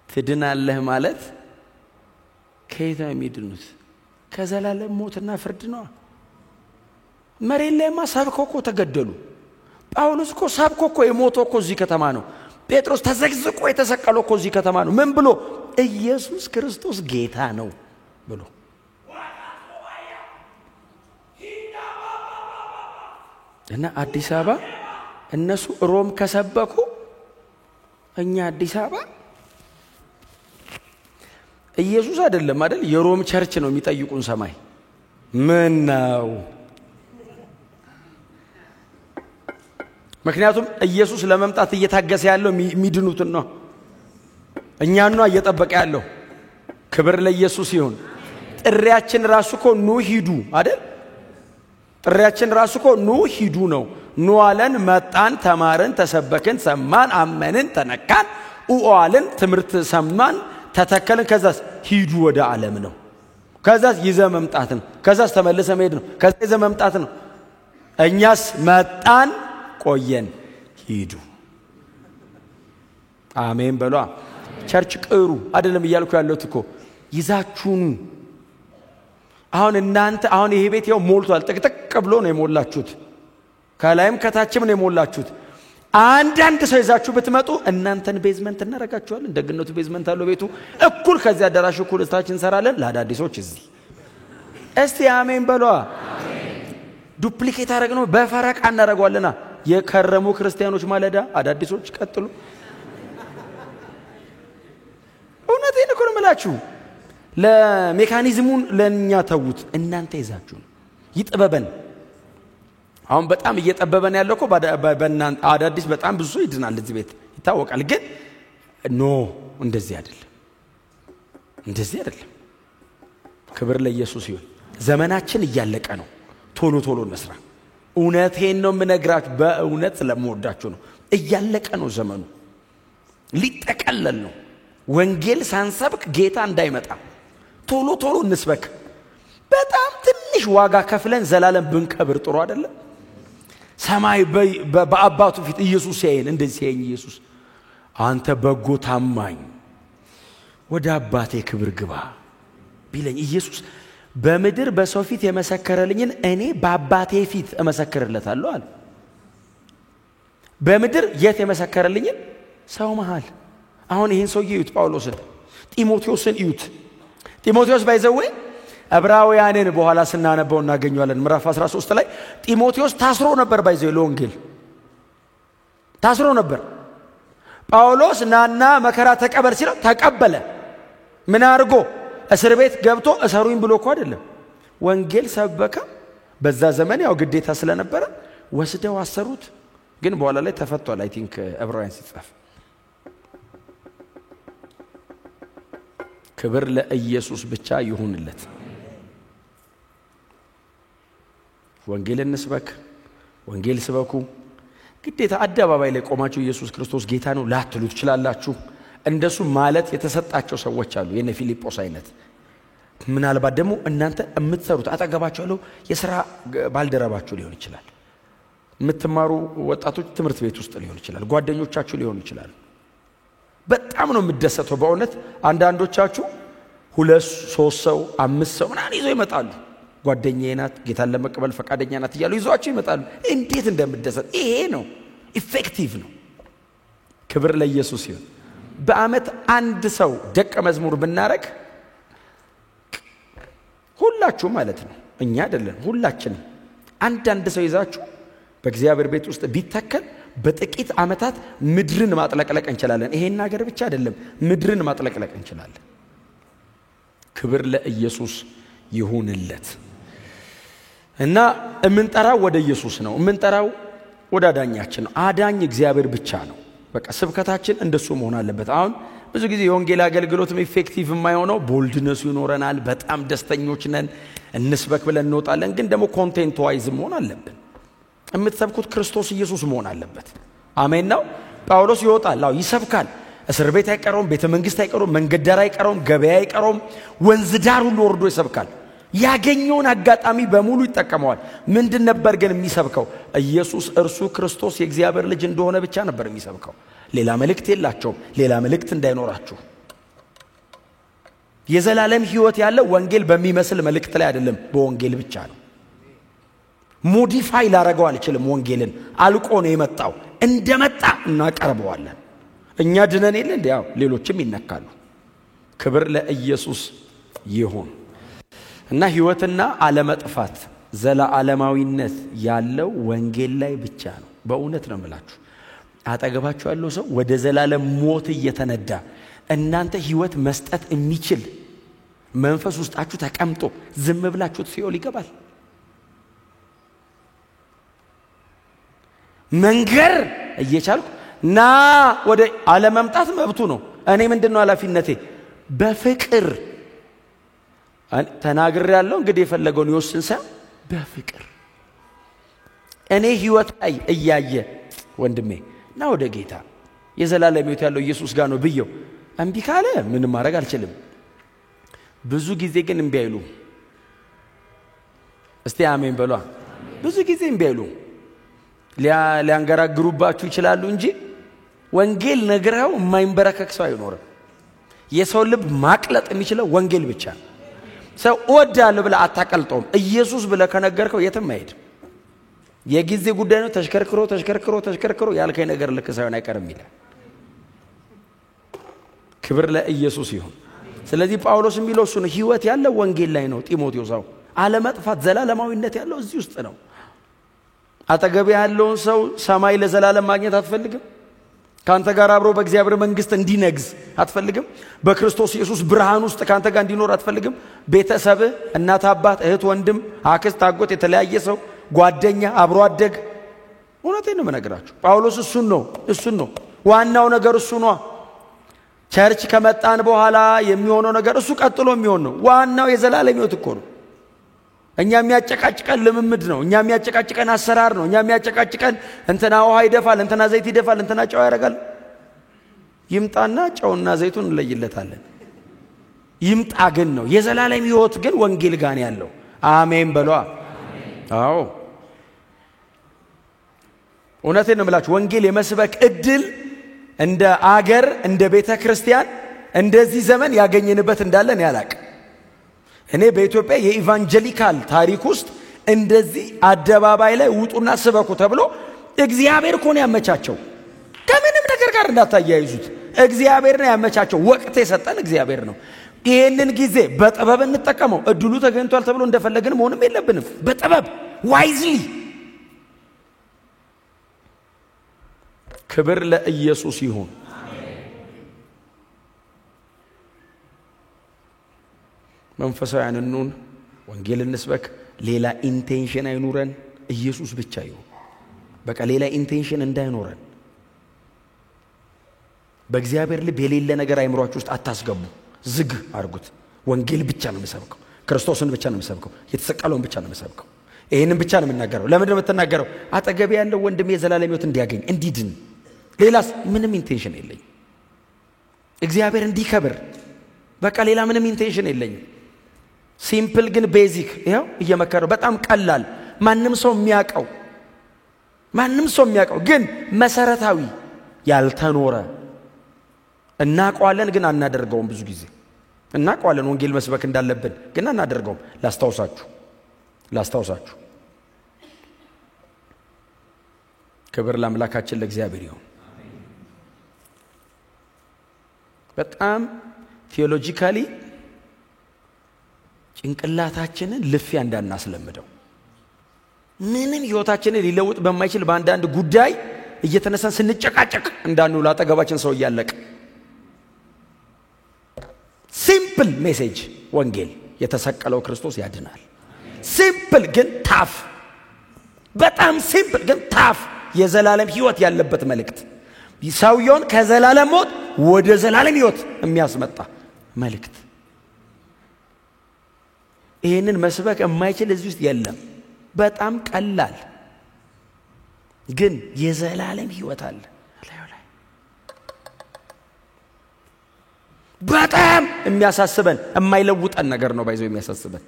ትድናለህ ማለት ከየት ነው የሚድኑት? ከዘላለም ሞትና ፍርድ ነው። መሬት ላይማ ሰብከው እኮ ተገደሉ። ጳውሎስ እኮ ሰብከው እኮ የሞተው እኮ እዚህ ከተማ ነው። ጴጥሮስ ተዘግዝቆ የተሰቀለው እኮ እዚህ ከተማ ነው። ምን ብሎ? ኢየሱስ ክርስቶስ ጌታ ነው ብሎ። እና አዲስ አበባ እነሱ ሮም ከሰበኩ እኛ አዲስ አበባ ኢየሱስ አይደለም አይደል? የሮም ቸርች ነው የሚጠይቁን ሰማይ ምን ነው? ምክንያቱም ኢየሱስ ለመምጣት እየታገሰ ያለው የሚድኑትን ነው። እኛን ነው እየጠበቀ ያለው። ክብር ለኢየሱስ ይሁን። ጥሪያችን ራሱ እኮ ኑ ሂዱ አይደል? ጥሪያችን ራሱ እኮ ኑ ሂዱ ነው። ኑ አለን፣ መጣን፣ ተማርን፣ ተሰበክን፣ ሰማን፣ አመንን፣ ተነካን፣ ኡአልን፣ ትምህርት ሰማን፣ ተተከልን። ከዛስ ሂዱ ወደ ዓለም ነው። ከዛስ ይዘ መምጣት ነው። ከዛስ ተመልሰ መሄድ ነው። ከዛ ይዘ መምጣት ነው። እኛስ መጣን፣ ቆየን፣ ሂዱ። አሜን በሏ። ቸርች ቅሩ አይደለም እያልኩ ያለሁት እኮ ይዛችሁኑ። አሁን እናንተ አሁን ይሄ ቤት ያው ሞልቷል። ጥቅጥቅ ብሎ ነው የሞላችሁት። ከላይም ከታችም ነው የሞላችሁት። አንዳንድ ሰው ይዛችሁ ብትመጡ እናንተን ቤዝመንት እናረጋችኋለን። ደግነቱ ቤዝመንት አለው ቤቱ። እኩል ከዚህ አዳራሽ እኩል እስታችን እንሰራለን ለአዳዲሶች እዚህ። እስቲ አሜን በሏ። ዱፕሊኬት አረግነው በፈረቃ እናረጋዋለና የከረሙ ክርስቲያኖች ማለዳ አዳዲሶች ቀጥሉ። እውነቴን እኮ ነው የምላችሁ። ለሜካኒዝሙን ለኛ ተውት፣ እናንተ ይዛችሁ ይጥበበን። አሁን በጣም እየጠበበን ያለው እኮ በእናንተ አዳዲስ በጣም ብዙ ሰው ይድናል እዚህ ቤት ይታወቃል። ግን ኖ እንደዚህ አይደለም፣ እንደዚህ አይደለም። ክብር ለኢየሱስ ይሁን። ዘመናችን እያለቀ ነው። ቶሎ ቶሎ እንስራ። እውነቴን ነው የምነግራችሁ፣ በእውነት ስለምወዳችሁ ነው። እያለቀ ነው ዘመኑ፣ ሊጠቀለል ነው። ወንጌል ሳንሰብክ ጌታ እንዳይመጣ ቶሎ ቶሎ እንስበክ። በጣም ትንሽ ዋጋ ከፍለን ዘላለም ብንከብር ጥሩ አይደለም? ሰማይ በአባቱ ፊት ኢየሱስ ያየን፣ እንደዚህ ያየኝ ኢየሱስ አንተ በጎ ታማኝ ወደ አባቴ ክብር ግባ ቢለኝ፣ ኢየሱስ በምድር በሰው ፊት የመሰከረልኝን እኔ በአባቴ ፊት እመሰክርለታለሁ አለ። በምድር የት የመሰከረልኝን? ሰው መሃል። አሁን ይህን ሰውዬ እዩት፣ ጳውሎስን፣ ጢሞቴዎስን እዩት። ጢሞቴዎስ ባይዘው ዕብራውያንን በኋላ ስናነበው እናገኘዋለን። ምዕራፍ 13 ላይ ጢሞቴዎስ ታስሮ ነበር። ባይዘው ለወንጌል ታስሮ ነበር። ጳውሎስ ናና መከራ ተቀበል ሲለው ተቀበለ። ምን አድርጎ? እስር ቤት ገብቶ እሰሩኝ ብሎ እኮ አይደለም፣ ወንጌል ሰበከ። በዛ ዘመን ያው ግዴታ ስለነበረ ወስደው አሰሩት። ግን በኋላ ላይ ተፈቷል። አይ ቲንክ ዕብራውያን ሲጻፍ። ክብር ለኢየሱስ ብቻ ይሁንለት። ወንጌል እንስበክ፣ ወንጌል ስበኩ። ግዴታ አደባባይ ላይ ቆማችሁ ኢየሱስ ክርስቶስ ጌታ ነው ላትሉ ትችላላችሁ። እንደሱ ማለት የተሰጣቸው ሰዎች አሉ፣ የነ ፊልጶስ አይነት። ምናልባት ደግሞ እናንተ የምትሰሩት አጠገባችሁ ያለው የሥራ ባልደረባችሁ ሊሆን ይችላል። የምትማሩ ወጣቶች ትምህርት ቤት ውስጥ ሊሆን ይችላል፣ ጓደኞቻችሁ ሊሆን ይችላል። በጣም ነው የምትደሰተው በእውነት። አንዳንዶቻችሁ 2 3 ሰው 5 ሰው ምናምን ይዘው ይመጣሉ። ጓደኛዬ ናት ጌታን ለመቀበል ፈቃደኛ ናት እያሉ ይዟቸው ይመጣሉ። እንዴት እንደምትደሰት! ይሄ ነው ኢፌክቲቭ ነው። ክብር ለኢየሱስ ይሁን። በአመት አንድ ሰው ደቀ መዝሙር ብናረግ ሁላችሁ ማለት ነው፣ እኛ አይደለም ሁላችንም አንድ ሰው ይዛችሁ በእግዚአብሔር ቤት ውስጥ ቢተከል በጥቂት አመታት ምድርን ማጥለቅለቅ እንችላለን። ይሄን ነገር ብቻ አይደለም፣ ምድርን ማጥለቅለቅ እንችላለን። ክብር ለኢየሱስ ይሁንለት። እና እምንጠራው ወደ ኢየሱስ ነው፣ እምንጠራው ወደ አዳኛችን ነው። አዳኝ እግዚአብሔር ብቻ ነው። በቃ ስብከታችን እንደሱ መሆን አለበት። አሁን ብዙ ጊዜ የወንጌል አገልግሎትም ኢፌክቲቭ የማይሆነው ቦልድነሱ ይኖረናል፣ በጣም ደስተኞች ነን፣ እንስበክ ብለን እንወጣለን። ግን ደግሞ ኮንቴንት ዋይዝ መሆን አለብን። የምትሰብኩት ክርስቶስ ኢየሱስ መሆን አለበት። አሜን ነው። ጳውሎስ ይወጣል፣ አዎ ይሰብካል። እስር ቤት አይቀረውም፣ ቤተ መንግስት አይቀረውም፣ መንገድ ዳር አይቀረውም፣ ገበያ አይቀረውም፣ ወንዝ ዳር ሁሉ ወርዶ ይሰብካል። ያገኘውን አጋጣሚ በሙሉ ይጠቀመዋል። ምንድን ነበር ግን የሚሰብከው? ኢየሱስ እርሱ ክርስቶስ የእግዚአብሔር ልጅ እንደሆነ ብቻ ነበር የሚሰብከው። ሌላ መልእክት የላቸውም። ሌላ መልእክት እንዳይኖራችሁ። የዘላለም ሕይወት ያለው ወንጌል በሚመስል መልእክት ላይ አይደለም፣ በወንጌል ብቻ ነው። ሞዲፋይ ላረገው አልችልም። ወንጌልን አልቆ ነው የመጣው። እንደመጣ እናቀርበዋለን። እኛ ድነን የለ እንዴ? ያው ሌሎችም ይነካሉ። ክብር ለኢየሱስ ይሁን። እና ሕይወትና አለመጥፋት ዘላለማዊነት ያለው ወንጌል ላይ ብቻ ነው። በእውነት ነው የምላችሁ። አጠገባችሁ ያለው ሰው ወደ ዘላለም ሞት እየተነዳ እናንተ ሕይወት መስጠት የሚችል መንፈስ ውስጣችሁ ተቀምጦ ዝም ብላችሁት ሲኦል ይገባል። መንገር እየቻልኩ ና ወደ አለመምጣት መብቱ ነው። እኔ ምንድነው ኃላፊነቴ? በፍቅር ተናግር ያለው እንግዲህ የፈለገውን ይወስን ሰው በፍቅር እኔ ሕይወት ላይ እያየ ወንድሜ ና ወደ ጌታ የዘላለም ሕይወት ያለው ኢየሱስ ጋር ነው ብየው እምቢ ካለ ምንም ማድረግ አልችልም። ብዙ ጊዜ ግን እምቢ አይሉ። እስቲ አሜን በሏ። ብዙ ጊዜ እምቢ አይሉ። ሊያንገራግሩባችሁ ይችላሉ እንጂ ወንጌል ነግረው የማይንበረከክ ሰው አይኖርም። የሰው ልብ ማቅለጥ የሚችለው ወንጌል ብቻ ነው። ሰው ወዳለ ብለ አታቀልጠውም። ኢየሱስ ብለ ከነገርከው የትም አይሄድም። የጊዜ ጉዳይ ነው። ተሽከርክሮ ያልከኝ ነገር ልክ ሳይሆን አይቀርም ይላል። ክብር ለኢየሱስ ይሁን። ስለዚህ ጳውሎስ የሚለው እሱ ነው። ሕይወት ያለው ወንጌል ላይ ነው። ጢሞቴዎስ አለመጥፋት ዘላለማዊነት ያለው እዚህ ውስጥ ነው። አጠገብ ያለውን ሰው ሰማይ ለዘላለም ማግኘት አትፈልግም? ካንተ ጋር አብሮ በእግዚአብሔር መንግስት እንዲነግዝ አትፈልግም? በክርስቶስ ኢየሱስ ብርሃን ውስጥ ካንተ ጋር እንዲኖር አትፈልግም? ቤተሰብ፣ እናት፣ አባት፣ እህት፣ ወንድም፣ አክስት፣ አጎት፣ የተለያየ ሰው፣ ጓደኛ፣ አብሮ አደግ። እውነቴን ነው የምነግራችሁ። ጳውሎስ እሱን ነው ዋናው ነገር እሱ ነው። ቸርች ከመጣን በኋላ የሚሆነው ነገር እሱ ቀጥሎ የሚሆን ነው። ዋናው የዘላለም ሕይወት እኮ ነው። እኛ የሚያጨቃጭቀን ልምምድ ነው። እኛ የሚያጨቃጭቀን አሰራር ነው። እኛ የሚያጨቃጭቀን እንትና ውሃ ይደፋል፣ እንትና ዘይት ይደፋል፣ እንትና ጨው ያደርጋል። ይምጣና ጨውና ዘይቱን እንለይለታለን። ይምጣ ግን ነው የዘላለም ሕይወት ግን ወንጌል ጋር ያለው። አሜን በሏ። አዎ እውነቴን ነው የምላችሁ። ወንጌል የመስበክ እድል እንደ አገር እንደ ቤተ ክርስቲያን እንደዚህ ዘመን ያገኘንበት እንዳለን ያላቅ። እኔ በኢትዮጵያ የኢቫንጀሊካል ታሪክ ውስጥ እንደዚህ አደባባይ ላይ ውጡና ስበኩ ተብሎ እግዚአብሔር እኮ ነው ያመቻቸው። ከምንም ነገር ጋር እንዳታያይዙት። እግዚአብሔር ነው ያመቻቸው። ወቅት የሰጠን እግዚአብሔር ነው። ይሄንን ጊዜ በጥበብ እንጠቀመው። እድሉ ተገኝቷል ተብሎ እንደፈለግን መሆንም የለብንም። በጥበብ ዋይዝሊ። ክብር ለኢየሱስ ይሁን። መንፈሳውያን እንሁን። ወንጌል እንስበክ። ሌላ ኢንቴንሽን አይኑረን። ኢየሱስ ብቻ ይሁን። በቃ ሌላ ኢንቴንሽን እንዳይኖረን። በእግዚአብሔር ልብ የሌለ ነገር አይምሯችሁ ውስጥ አታስገቡ። ዝግ አድርጉት። ወንጌል ብቻ ነው የምሰብከው። ክርስቶስን ብቻ ነው የምሰብከው። የተሰቀለውን ብቻ ነው የምሰብከው። ይሄንን ብቻ ነው የምናገረው። ለምን ነው የምትናገረው? አጠገብ ያለው ወንድሜ የዘላለም ሕይወት እንዲያገኝ እንዲድን። ሌላስ ምንም ኢንቴንሽን የለኝም። እግዚአብሔር እንዲከብር በቃ ሌላ ምንም ኢንቴንሽን የለኝም። ሲምፕል ግን ቤዚክ ይሄው እየመከረው በጣም ቀላል ማንም ሰው የሚያውቀው ግን መሰረታዊ ያልተኖረ እናውቀዋለን ግን አናደርገውም። ብዙ ጊዜ እናውቀዋለን ወንጌል መስበክ እንዳለብን ግን አናደርገውም። ላስታውሳችሁ ክብር ለአምላካችን ለእግዚአብሔር ይሁን። በጣም ቴዎሎጂካሊ ጭንቅላታችንን ልፊያ እንዳናስለምደው። ምንም ህይወታችንን ሊለውጥ በማይችል በአንዳንድ ጉዳይ እየተነሳን ስንጨቃጨቅ እንዳንውል አጠገባችን ሰው እያለቀ። ሲምፕል ሜሴጅ ወንጌል የተሰቀለው ክርስቶስ ያድናል። ሲምፕል ግን ታፍ፣ በጣም ሲምፕል ግን ታፍ የዘላለም ሕይወት ያለበት መልእክት። ሰውየውን ከዘላለም ሞት ወደ ዘላለም ሕይወት የሚያስመጣ መልእክት። ይሄንን መስበክ የማይችል እዚህ ውስጥ የለም። በጣም ቀላል ግን የዘላለም ሕይወት አለ። በጣም የሚያሳስበን የማይለውጠን ነገር ነው። ባይዘው የሚያሳስበን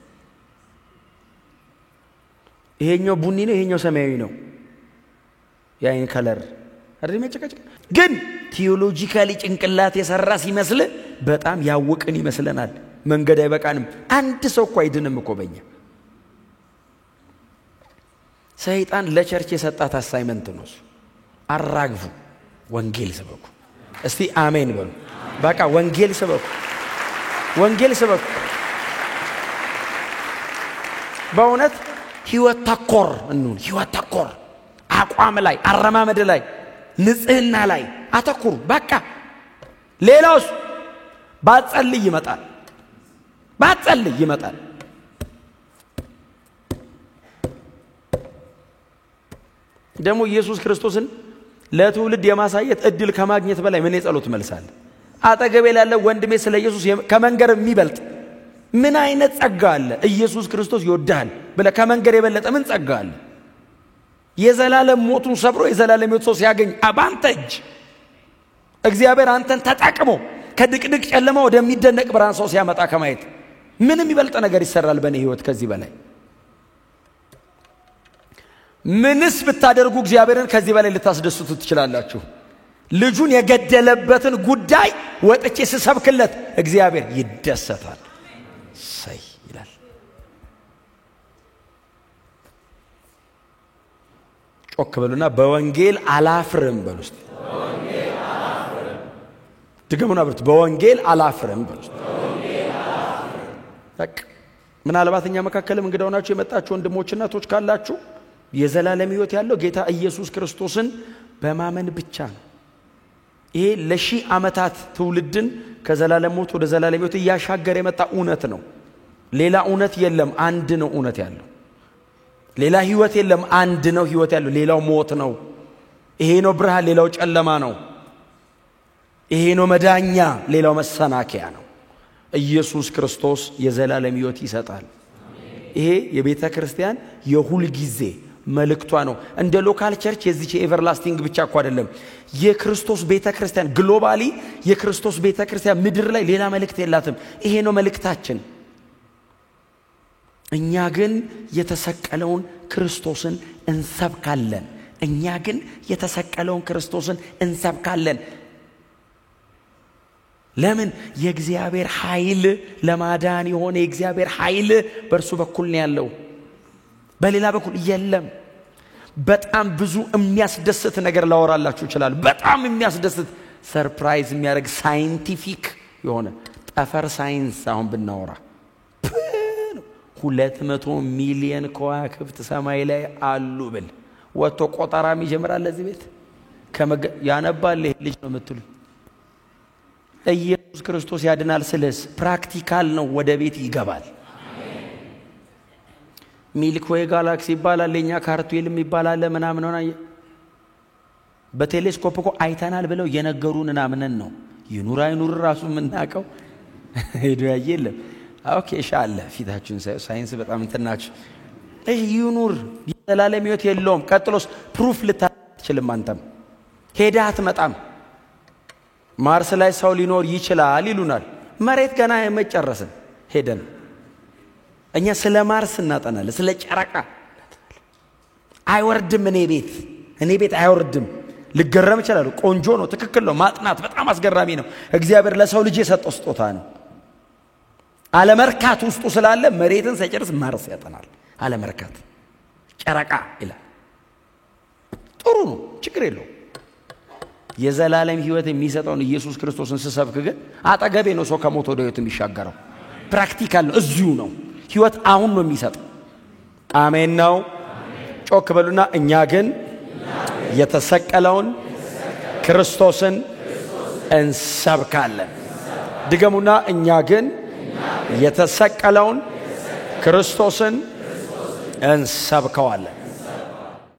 ይሄኛው ቡኒ ነው፣ ይሄኛው ሰማያዊ ነው። ያይን ከለር አይደል መጨቀጨቅ። ግን ቲዮሎጂካሊ ጭንቅላት የሰራ ሲመስል በጣም ያወቅን ይመስለናል። መንገድ አይበቃንም። አንድ ሰው እኮ አይድንም እኮ በእኛ። ሰይጣን ለቸርች የሰጣት አሳይመንት ነው። አራግፉ፣ ወንጌል ስበኩ። እስቲ አሜን በሉ። በቃ ወንጌል ስበኩ። በእውነት ህይወት ተኮር እንሁን። ህይወት ተኮር አቋም ላይ፣ አረማመድ ላይ፣ ንጽህና ላይ አተኩሩ። በቃ ሌላውስ ባትጸልይ ይመጣል። ደግሞ ኢየሱስ ክርስቶስን ለትውልድ የማሳየት እድል ከማግኘት በላይ ምን የጸሎት መልሳል? አጠገቤ ያለ ወንድሜ ስለ ኢየሱስ ከመንገር የሚበልጥ ምን አይነት ጸጋ አለ? ኢየሱስ ክርስቶስ ይወዳል ብለ ከመንገር የበለጠ ምን ጸጋ አለ? የዘላለም ሞቱን ሰብሮ የዘላለም ሕይወት ሰው ሲያገኝ አባንተ እጅ እግዚአብሔር አንተን ተጠቅሞ ከድቅድቅ ጨለማ ወደሚደነቅ ብርሃን ሰው ሲያመጣ ከማየት ምን የሚበልጥ ነገር ይሰራል በእኔ ሕይወት ከዚህ በላይ? ምንስ ብታደርጉ እግዚአብሔርን ከዚህ በላይ ልታስደስቱ ትችላላችሁ? ልጁን የገደለበትን ጉዳይ ወጥቼ ስሰብክለት እግዚአብሔር ይደሰታል። ሰይ ይላል። ጮክ በሉና በወንጌል አላፍርም በሉ። እስቲ ድገሙና ብርቱ። በወንጌል አላፍርም በሉ። በቃ ምናልባት እኛ መካከልም እንግዳው ናችሁ የመጣችሁ ወንድሞችና እህቶች ካላችሁ የዘላለም ሕይወት ያለው ጌታ ኢየሱስ ክርስቶስን በማመን ብቻ ነው። ይሄ ለሺህ ዓመታት ትውልድን ከዘላለም ሞት ወደ ዘላለም ሕይወት ያሻገረ የመጣ እውነት ነው። ሌላ እውነት የለም፣ አንድ ነው እውነት ያለው። ሌላ ሕይወት የለም፣ አንድ ነው ሕይወት ያለው። ሌላው ሞት ነው። ይሄ ነው ብርሃን፣ ሌላው ጨለማ ነው። ይሄ ነው መዳኛ፣ ሌላው መሰናከያ ነው። ኢየሱስ ክርስቶስ የዘላለም ሕይወት ይሰጣል። ይሄ የቤተ ክርስቲያን የሁል ጊዜ መልእክቷ ነው። እንደ ሎካል ቸርች የዚህ ኤቨርላስቲንግ ብቻ እኮ አይደለም። የክርስቶስ ቤተ ክርስቲያን ግሎባሊ የክርስቶስ ቤተ ክርስቲያን ምድር ላይ ሌላ መልእክት የላትም። ይሄ ነው መልእክታችን። እኛ ግን የተሰቀለውን ክርስቶስን እንሰብካለን። እኛ ግን የተሰቀለውን ክርስቶስን እንሰብካለን። ለምን? የእግዚአብሔር ኃይል ለማዳን የሆነ የእግዚአብሔር ኃይል በእርሱ በኩል ነው ያለው፣ በሌላ በኩል የለም። በጣም ብዙ የሚያስደስት ነገር ላወራላችሁ ይችላል። በጣም የሚያስደስት ሰርፕራይዝ የሚያደርግ ሳይንቲፊክ የሆነ ጠፈር ሳይንስ አሁን ብናወራ 200 ሚሊዮን ከዋክብት ሰማይ ላይ አሉ ብል ወጥቶ ቆጠራም ይጀምራል። ለዚህ ቤት ያነባል ልጅ ነው የምትሉ ኢየሱስ ክርስቶስ ያድናል ስለስ ፕራክቲካል ነው። ወደ ቤት ይገባል። ሚልክዌይ ጋላክሲ ይባላል፣ ለኛ ካርቱዌልም ይባላል። ምናምን ሆነ በቴሌስኮፕ እኮ አይተናል ብለው የነገሩን አምነን ነው። ይኑር አይኑር ራሱ ምናቀው ሄዶ ያየለም። ኦኬ ሻለ ፊታችሁን ሳይንስ በጣም እንትናችሁ ይኑር የዘላለም ሕይወት የለውም። ቀጥሎስ ፕሩፍ ልታችልም አንተም ሄዳ አትመጣም። ማርስ ላይ ሰው ሊኖር ይችላል ይሉናል። መሬት ገና የመጨረስን ሄደን እኛ ስለ ማርስ እናጠናለን፣ ስለ ጨረቃ አይወርድም። እኔ ቤት አይወርድም። ልገረም ይችላል። ቆንጆ ነው፣ ትክክል ነው። ማጥናት በጣም አስገራሚ ነው። እግዚአብሔር ለሰው ልጅ የሰጠው ስጦታ ነው። አለመርካት ውስጡ ስላለ መሬትን ሳይጨርስ ማርስ ያጠናል። አለመርካት ጨረቃ ይላል። ጥሩ ነው፣ ችግር የለውም። የዘላለም ሕይወት የሚሰጠውን ኢየሱስ ክርስቶስን ስሰብክ ግን አጠገቤ ነው ሰው ከሞት ወደ ሕይወት የሚሻገረው። ፕራክቲካል ነው፣ እዚሁ ነው። ሕይወት አሁን ነው የሚሰጠው። አሜን ነው። ጮክ በሉና እኛ ግን የተሰቀለውን ክርስቶስን እንሰብካለን። ድገሙና እኛ ግን የተሰቀለውን ክርስቶስን እንሰብከዋለን።